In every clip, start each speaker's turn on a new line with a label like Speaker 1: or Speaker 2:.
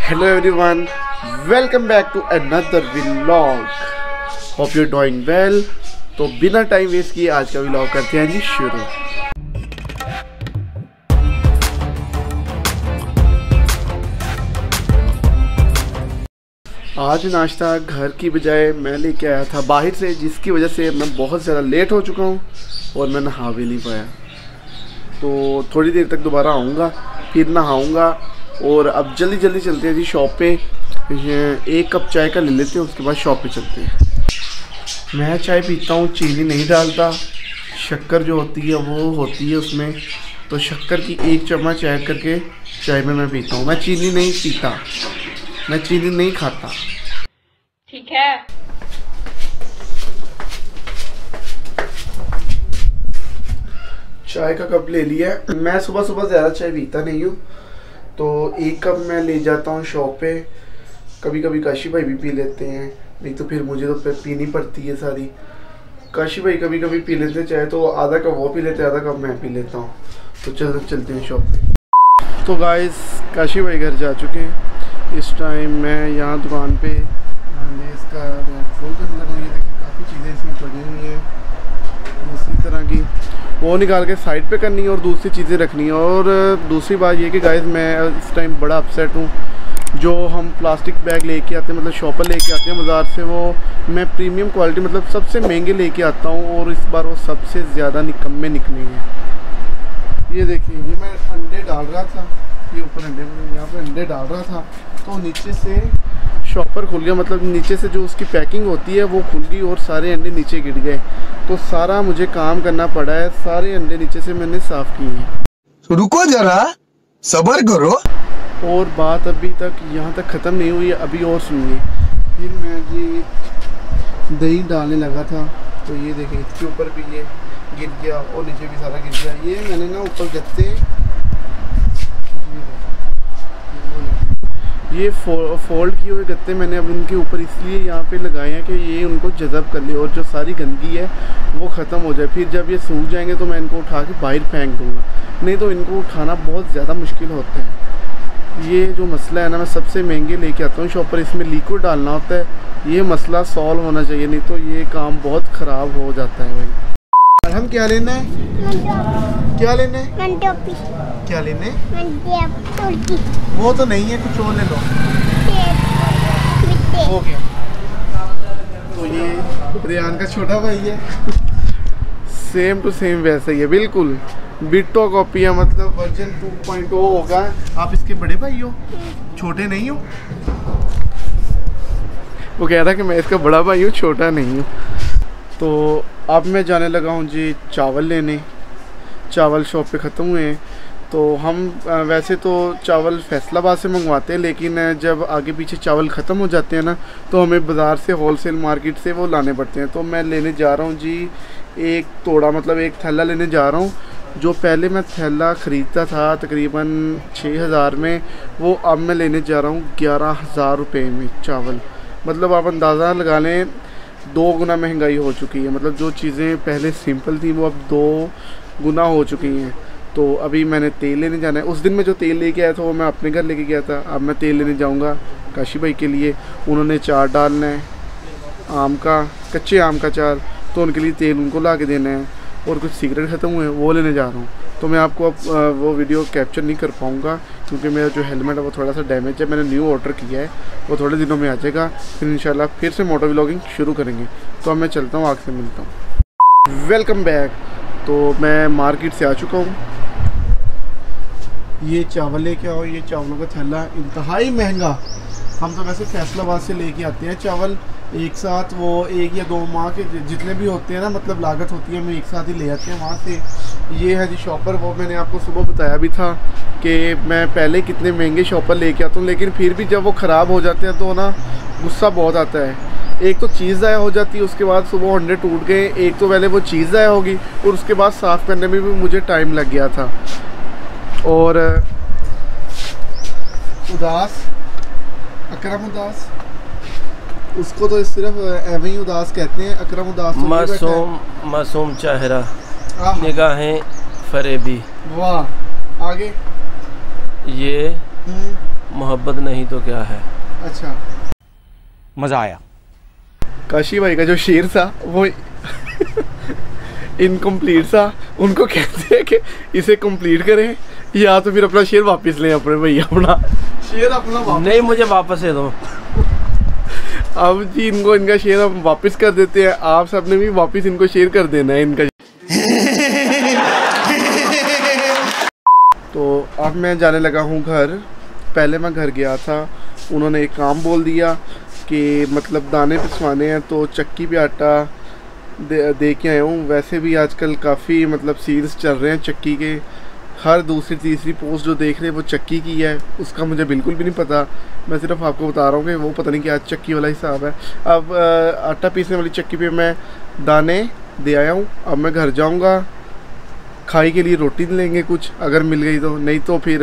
Speaker 1: Hello everyone, welcome back to another vlog. Hope you're doing well. तो बिना time waste किए आज का vlog करते हैं जी शुरू। आज नाश्ता घर की बजाय मैं लेके आया था बाहर से, जिसकी वजह से मैं बहुत ज़्यादा लेट हो चुका हूँ और मैं नहा भी नहीं पाया। तो थोड़ी देर तक दोबारा आऊँगा, फिर नहाऊँगा और अब जल्दी जल्दी चलते हैं जी शॉप पे। एक कप चाय का ले लेते हैं, उसके बाद शॉप पे चलते हैं। मैं चाय पीता हूँ, चीनी नहीं डालता, शक्कर जो होती है वो होती है उसमें, तो शक्कर की 1 चम्मच ऐड करके चाय में मैं पीता हूँ। मैं चीनी नहीं पीता, मैं चीनी नहीं खाता।
Speaker 2: ठीक है।
Speaker 1: चाय का कप ले लिया। मैं सुबह सुबह ज़्यादा चाय पीता नहीं हूँ, तो 1 कप मैं ले जाता हूँ शॉप पे। कभी कभी काशी भाई भी पी लेते हैं, नहीं तो फिर मुझे तो पीनी पड़ती है सारी। काशी भाई कभी कभी पी लेते हैं चाय, तो आधा कप वो पी लेते हैं, आधा कप मैं पी लेता हूँ। तो चलते हैं शॉप पे। तो गाइस काशी भाई घर जा चुके हैं। इस टाइम मैं यहाँ दुकान पे इसका फोन करने लगा। ये देखिए काफ़ी चीज़ें इसमें पड़ी हुई हैं दूसरी तरह की, वो निकाल के साइड पे करनी है और दूसरी चीज़ें रखनी है। और दूसरी बात ये कि गाइस मैं इस टाइम बड़ा अपसेट हूँ। जो हम प्लास्टिक बैग लेके आते हैं, मतलब शॉपर लेके आते हैं बाज़ार से, वो मैं प्रीमियम क्वालिटी मतलब सबसे महंगे लेके आता हूँ, और इस बार वो सबसे ज़्यादा निकम्मे निकले हैं। ये देखिए, ये मैं अंडे डाल रहा था, ये ऊपर अंडे, यहाँ पर अंडे डाल रहा था, तो नीचे से शॉपर खुल गया, मतलब नीचे से जो उसकी पैकिंग होती है वो खुल गई और सारे अंडे नीचे गिर गए। तो सारा मुझे काम करना पड़ा है, सारे अंडे नीचे से मैंने साफ़ किए हैं।
Speaker 3: रुको जरा, सब्र करो।
Speaker 1: और बात अभी तक यहाँ तक ख़त्म नहीं हुई है, अभी और सुनिए। फिर मैं जी दही डालने लगा था, तो ये देखिए इसके ऊपर भी ये गिर गया और नीचे भी सारा गिर गया। ये मैंने ना ऊपर गत्ते, ये फोल्ड किए हुए गत्ते मैंने अब इनके ऊपर इसलिए यहाँ पे लगाए हैं कि ये उनको जज़ब कर ले और जो सारी गंदगी है वो ख़त्म हो जाए। फिर जब ये सूख जाएंगे तो मैं इनको उठा के बाहर फेंक दूँगा, नहीं तो इनको उठाना बहुत ज़्यादा मुश्किल होता है। ये जो मसला है ना, मैं सबसे महंगे लेके आता हूँ शॉप पर, इसमें लिक्विड डालना होता है। ये मसला सॉल्व होना चाहिए, नहीं तो ये काम बहुत ख़राब हो जाता है भाई। और हम क्या लेना है, क्या लेना है, क्या लेने, वो तो नहीं है, कुछ और ले लो। हो गया। तो ये रियान का छोटा भाई है, सेम टू सेम वैसा ही है, बिल्कुल बिट्टो कॉपी है, मतलब वर्जन 2.0 होगा। आप इसके बड़े भाई हो, छोटे नहीं हो। वो कह रहा है कि मैं इसका बड़ा भाई हूँ, छोटा नहीं हूँ। तो अब मैं जाने लगा हूँ जी चावल लेने। चावल शॉप पे ख़त्म हुए हैं, तो हम वैसे तो चावल फैसलाबाद से मंगवाते हैं, लेकिन जब आगे पीछे चावल ख़त्म हो जाते हैं ना, तो हमें बाज़ार से होलसेल मार्केट से वो लाने पड़ते हैं। तो मैं लेने जा रहा हूँ जी एक तोड़ा, मतलब एक थैला लेने जा रहा हूँ। जो पहले मैं थैला ख़रीदता था तकरीबन 6000 में, वो अब मैं लेने जा रहा हूँ 11000 रुपये में चावल। मतलब आप अंदाज़ा लगा लें 2 गुना महंगाई हो चुकी है। मतलब जो चीज़ें पहले सिंपल थी वो अब 2 गुना हो चुकी हैं। तो अभी मैंने तेल लेने जाना है। उस दिन मैं जो तेल लेके आया था वो मैं अपने घर लेके गया था, अब मैं तेल लेने जाऊंगा काशी भाई के लिए। उन्होंने चार डालना है, आम का, कच्चे आम का चार, तो उनके लिए तेल उनको ला के देना है। और कुछ सिगरेट ख़त्म हुए वो लेने जा रहा हूँ। तो मैं आपको अब वो वीडियो कैप्चर नहीं कर पाऊँगा, क्योंकि मेरा जो हेलमेट है वो थोड़ा सा डैमेज है। मैंने न्यू ऑर्डर किया है, वो थोड़े दिनों में आ जाएगा। फिर इंशाल्लाह फिर से मोटो व्लॉगिंग शुरू करेंगे। तो अब मैं चलता हूँ, आगे से मिलता हूँ। Welcome back. तो मैं मार्केट से आ चुका हूँ। ये चावल लेके आओ, ये चावलों का थैला इंतहाई महंगा। हम तो वैसे फैसलाबाद से लेके आते हैं चावल एक साथ, वो 1 या 2 माह के जितने भी होते हैं ना, मतलब लागत होती है, हम एक साथ ही ले आते हैं वहाँ से। ये है जी शॉपर, वो मैंने आपको सुबह बताया भी था कि मैं पहले कितने महंगे शॉपर लेके आता हूँ, लेकिन फिर भी जब वो ख़राब हो जाते हैं तो ना गुस्सा बहुत आता है। एक तो चीज़ ज़ाया हो जाती है, उसके बाद सुबह अंडे टूट गए। एक तो पहले वो चीज़ ज़ाया होगी और उसके बाद साफ़ करने में भी मुझे टाइम लग गया था। और उदास, अकरम उदास, उसको तो सिर्फ एवं ही उदास कहते हैं। अकरम उदास
Speaker 4: मासूम चेहरा, निगाहें फरेबी।
Speaker 1: वाह, आगे
Speaker 4: ये मोहब्बत नहीं तो क्या है।
Speaker 1: अच्छा,
Speaker 5: मज़ा आया।
Speaker 1: काशी भाई का जो शेर था वो इनकम्प्लीट था, उनको कहते हैं कि इसे कंप्लीट करें या तो फिर अपना शेर वापस लें। अपने भैया अपना शेर अपना वापस
Speaker 4: नहीं, मुझे वापस दे दो।
Speaker 1: अब जी इनको इनका शेर हम वापस कर देते हैं। आप सबने भी वापस इनको शेर कर देना है इनका। तो अब मैं जाने लगा हूँ घर। पहले मैं घर गया था, उन्होंने एक काम बोल दिया कि मतलब दाने पिसवाने हैं तो चक्की पे आटा दे के आया हूँ। वैसे भी आजकल काफ़ी मतलब सील्स चल रहे हैं चक्की के, हर दूसरी तीसरी पोस्ट जो देख रहे हैं वो चक्की की है। उसका मुझे बिल्कुल भी नहीं पता, मैं सिर्फ आपको बता रहा हूँ कि वो पता नहीं क्या चक्की वाला हिसाब है। अब आटा पीसने वाली चक्की पे मैं दाने दे आया हूँ। अब मैं घर जाऊँगा, खाई के लिए रोटी लेंगे कुछ, अगर मिल गई तो, नहीं तो फिर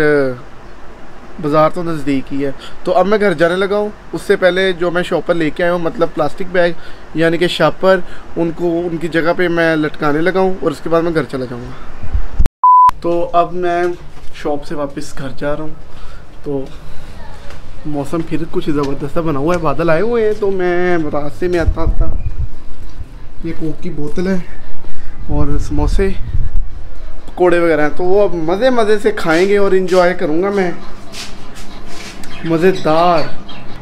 Speaker 1: बाज़ार तो नज़दीक ही है। तो अब मैं घर जाने लगा हूँ। उससे पहले जो मैं शॉपर लेके आया हूँ, मतलब प्लास्टिक बैग यानी कि शॉपर, उनको उनकी जगह पे मैं लटकाने लगा हूँ और उसके बाद मैं घर चला जाऊँगा। तो अब मैं शॉप से वापस घर जा रहा हूँ। तो मौसम फिर कुछ ज़बरदस्त बना हुआ है, बादल आए हुए हैं। तो मैं रास्ते में आता था, ये कोक की बोतल है और समोसे पकौड़े वगैरह हैं, तो वो अब मज़े मज़े से खाएंगे और इन्जॉय करूँगा मैं, मज़ेदार।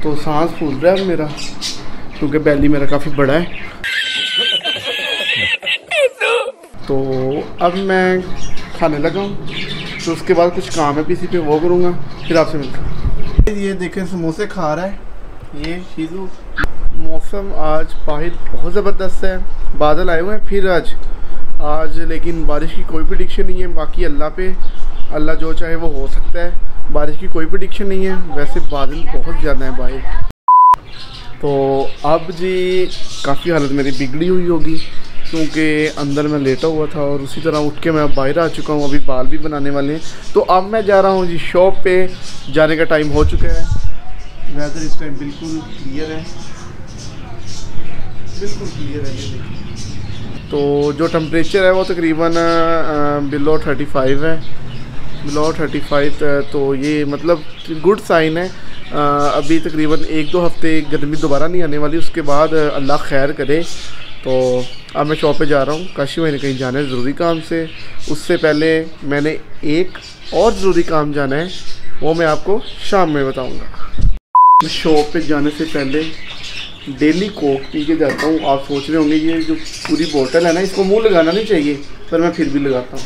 Speaker 1: तो सांस फूल रहा है मेरा क्योंकि बैली मेरा काफ़ी बड़ा है। तो अब मैं खाने लगा हूँ, तो उसके बाद कुछ काम है पीसी पे, वो करूँगा, फिर आपसे मिलता हूँ। ये देखें समोसे खा रहा है ये शीजू। मौसम आज बाहर बहुत ज़बरदस्त है, बादल आए हुए हैं फिर आज लेकिन बारिश की कोई प्रेडिक्शन नहीं है। बाकी अल्लाह पे, अल्लाह जो चाहे वो हो सकता है। बारिश की कोई प्रेडिक्शन नहीं है, वैसे बादल बहुत ज़्यादा है बाहर। तो अब जी काफ़ी हालत मेरी बिगड़ी हुई होगी क्योंकि अंदर मैं लेटा हुआ था और उसी तरह उठ के मैं अब बाहर आ चुका हूँ। अभी बाल भी बनाने वाले हैं। तो अब मैं जा रहा हूँ जी शॉप पे, जाने का टाइम हो चुका है। वेदर इस टाइम बिल्कुल क्लियर है, बिल्कुल क्लियर है। ये देखिए, तो जो टेम्परेचर है वो तकरीबन बिलो 35 है, बिलो 35। तो ये मतलब गुड साइन है। अभी तकरीबन 1-2 हफ्ते गर्मी दोबारा नहीं आने वाली, उसके बाद अल्लाह खैर करे। तो अब मैं शॉप पे जा रहा हूँ, काशी भाई ने कहीं जाना है ज़रूरी काम से। उससे पहले मैंने एक और ज़रूरी काम जाना है, वो मैं आपको शाम में बताऊँगा। मैं शॉप पे जाने से पहले डेली कोक पी के जाता हूँ। आप सोच रहे होंगे ये जो पूरी बोतल है ना, इसको मुंह लगाना नहीं चाहिए, पर मैं फिर भी लगाता हूँ।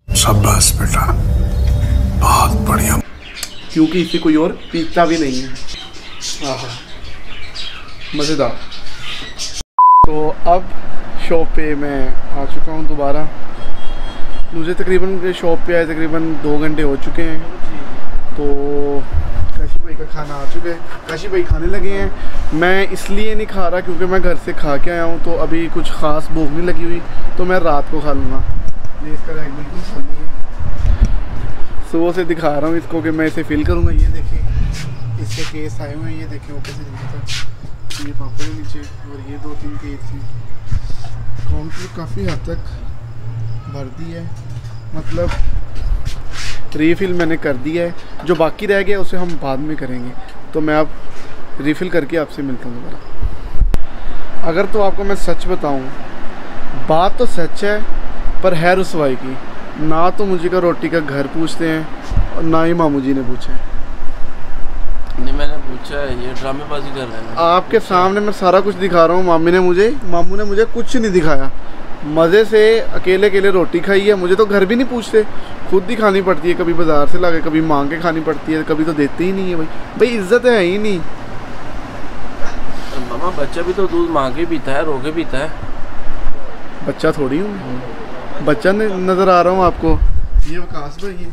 Speaker 3: शाबाश बेटा, बहुत बढ़िया।
Speaker 1: क्योंकि इसे कोई और पीता भी नहीं है। हाँ, मज़ेदार। तो अब शॉप पे मैं आ चुका हूँ दोबारा। मुझे तकरीबन शॉप पे आए तकरीबन 2 घंटे हो चुके हैं। तो काशी भाई का खाना आ चुका है, काशी भाई खाने लगे हैं। मैं इसलिए नहीं खा रहा क्योंकि मैं घर से खा के आया हूँ, तो अभी कुछ ख़ास भूख नहीं लगी हुई, तो मैं रात को खा लूँगा। ये इसका रैक बिल्कुल खाली है। सुबह से दिखा रहा हूँ इसको कि मैं इसे फिल करूँगा। ये देखें इसके केस आए हुए हैं, ये देखें ऊपर से नीचे तक, ये पापड़ है नीचे और ये 2-3 केस हैं। काउंटर काफ़ी हद तक भर दी है, मतलब रीफ़िल मैंने कर दिया है। जो बाकी रह गया उसे हम बाद में करेंगे। तो मैं अब रीफ़िल करके आपसे मिलता हूँ दोबारा। अगर तो आपको मैं सच बताऊँ, बात तो सच है पर है रुसवाई की। ना तो मुझे का रोटी का घर पूछते हैं और ना ही मामू जी ने पूछा है।
Speaker 4: नहीं, मैंने पूछा है, ये ड्रामेबाजी कर रहे हैं।
Speaker 1: आपके सामने मैं सारा कुछ दिखा रहा हूँ। मामू ने मुझे कुछ नहीं दिखाया। मज़े से अकेले अकेले रोटी खाई है। मुझे तो घर भी नहीं पूछते, खुद ही खानी पड़ती है। कभी बाज़ार से ला के, कभी मांग के खानी पड़ती है, कभी तो देते ही नहीं है। भाई इज़्ज़त है ही नहीं।
Speaker 4: मामा बच्चा भी तो दूध मांग के पीता है, रो के पीता है।
Speaker 1: बच्चा थोड़ी हूँ, बच्चा नज़र आ रहा हूँ आपको। ये वकास भाई है,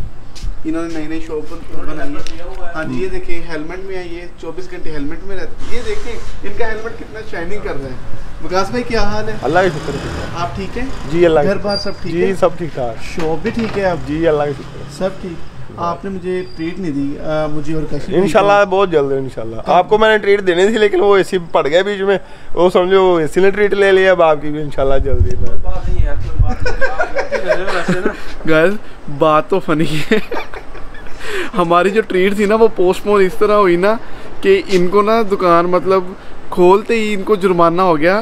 Speaker 1: इन्होंने नई शॉप बनाई है। हाँ जी, ये देखिए हेलमेट में है, ये 24 घंटे हेलमेट में रहते हैं। ये देखें इनका हेलमेट कितना शाइनिंग कर रहा है। वकास भाई क्या हाल है?
Speaker 5: अल्लाह का शुक्र है।
Speaker 1: आप ठीक हैं?
Speaker 5: जी अल्लाह
Speaker 1: घर बार सब ठीक है?
Speaker 5: जी सब ठीक ठाक।
Speaker 1: शॉप भी ठीक है आप?
Speaker 5: जी अल्लाह का शुक्र,
Speaker 1: सब ठीक। आपने मुझे ट्रीट नहीं दी, मुझे और काशी
Speaker 5: इंशाल्लाह बहुत जल्द इंशाल्लाह। आपको मैंने ट्रीट देनी थी लेकिन वो एसी पड़ गया बीच में, वो समझो एसी ने ट्रीट ले लिया। अब आपकी भी इंशाल्लाह जल्दी।
Speaker 1: गाइस बात तो फनी है हमारी जो ट्रीट थी ना वो पोस्टपोन इस तरह हुई ना कि इनको ना दुकान मतलब खोलते ही इनको जुर्माना हो गया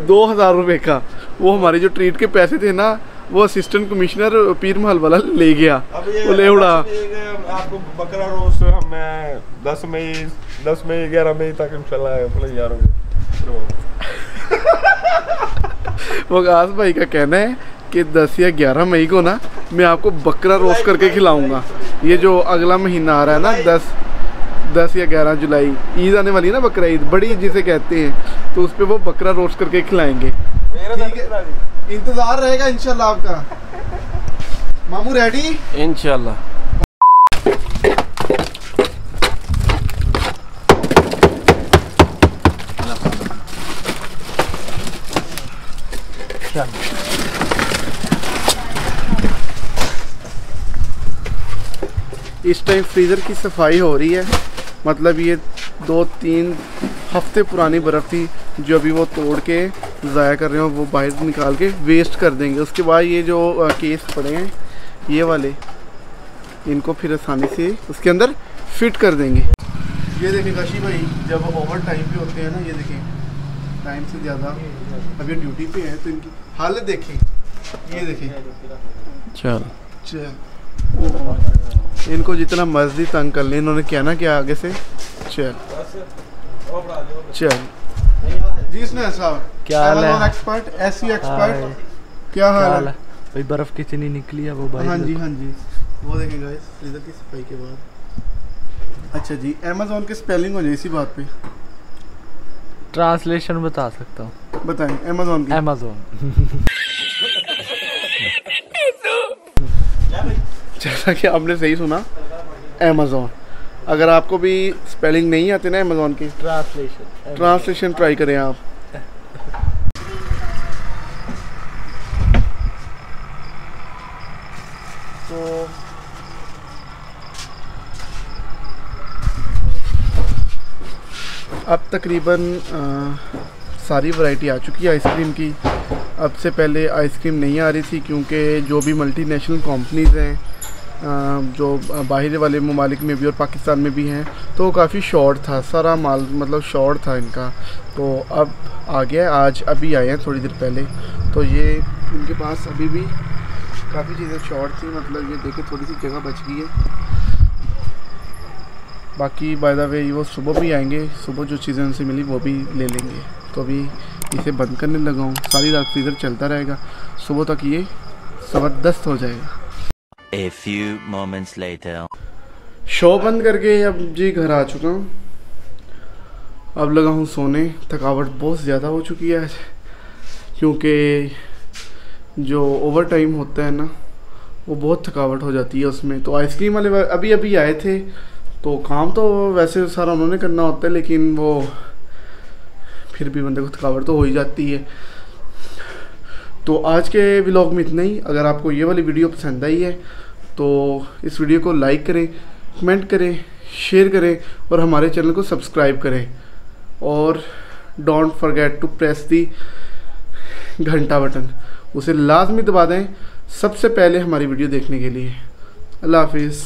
Speaker 1: 2000 रुपये का। वो हमारी जो ट्रीट के पैसे थे ना वो असिस्टेंट कमिश्नर पीर महल वाला ले गया, वो ले उड़ा।
Speaker 5: आपको बकरा रोस्ट हमें 10 मई 11 मई तक इंशाल्लाह तैयार होंगे।
Speaker 1: वकास भाई का कहना है कि 10 या 11 मई को ना मैं आपको बकरा रोस्ट करके खिलाऊंगा। ये जो अगला महीना आ रहा है ना 10 या 11 जुलाई ईद आने वाली है ना, बकरा ईद बड़ी जिसे कहते हैं, तो उस पर वो बकरा रोस्ट करके खिलाएंगे। ठीक है, इंतजार रहेगा इंशाल्लाह आपका। मामू रेडी
Speaker 4: इंशाल्लाह।
Speaker 1: इस टाइम फ्रीज़र की सफाई हो रही है, मतलब ये 2-3 हफ्ते पुरानी बर्फ़ थी जो अभी वो तोड़ के ज़ाया कर रहे हैं, वो बाहर निकाल के वेस्ट कर देंगे। उसके बाद ये जो केस पड़े हैं ये वाले, इनको फिर आसानी से उसके अंदर फिट कर देंगे। ये देखें काशी भाई जब ओवर टाइम पे होते हैं ना, ये देखें टाइम से ज़्यादा अभी ड्यूटी पे हैं तो इनकी हालत देखें, ये देखें।
Speaker 4: चल
Speaker 1: इनको जितना मर्जी तंग कर ले, इन्होंने क्या ना क्या आगे से। चल जी इसने साहब
Speaker 6: क्या हाल है?
Speaker 1: एक्सपर्ट ऐसी एक्सपर्ट क्या हाल है
Speaker 6: भाई? बर्फ कितनी निकली है वो भाई?
Speaker 1: हाँ जी वो देखें गाइस फ्रीजर की सफाई के बाद। अच्छा जी, अमेज़न के स्पेलिंग हो जाए इसी बात पे।
Speaker 6: ट्रांसलेशन बता सकता हूँ,
Speaker 1: बताएं अमेज़न की।
Speaker 6: अमेज़न।
Speaker 1: जैसा कि आपने सही सुना अमेज़न। अगर आपको भी स्पेलिंग नहीं आती ना अमेज़न की, ट्रांसलेशन ट्राई करें आप। तो अब तकरीबन सारी वैरायटी आ चुकी है आइसक्रीम की। अब से पहले आइसक्रीम नहीं आ रही थी क्योंकि जो भी मल्टीनेशनल कंपनीज़ हैं जो बाहर वाले ममालिक में भी और पाकिस्तान में भी हैं, तो काफ़ी शॉर्ट था सारा माल, मतलब शॉर्ट था इनका। तो अब आ गया, आज अभी आए हैं थोड़ी देर पहले। तो ये इनके पास अभी भी काफ़ी चीज़ें शॉर्ट थी, मतलब ये देखे थोड़ी सी जगह बच गई है। बाकी बाय द वे वो सुबह भी आएंगे, सुबह जो चीज़ें उनसे मिली वो भी ले लेंगे। तो अभी इसे बंद करने लगा हूँ, सारी रात फ्रीज़र चलता रहेगा, सुबह तक ये ज़बरदस्त हो जाएगा।
Speaker 7: A few moments later.
Speaker 1: Show बंद करके अब जी घर आ चुका हूँ। अब लगा हूँ सोने। थकावट बहुत ज़्यादा हो चुकी है आज, क्योंकि जो ओवर टाइम होता है ना वो बहुत थकावट हो जाती है उसमें। तो आइसक्रीम वाले अभी अभी आए थे, तो काम तो वैसे सारा उन्होंने करना होता है, लेकिन वो फिर भी बंदे को थकावट तो हो ही जाती है। तो आज के व्लॉग में इतना ही। अगर आपको ये वाली वीडियो पसंद आई है तो इस वीडियो को लाइक करें, कमेंट करें, शेयर करें और हमारे चैनल को सब्सक्राइब करें। और don't forget to press the घंटा बटन, उसे लाजमी दबा दें सबसे पहले हमारी वीडियो देखने के लिए। अल्लाह हाफिज़।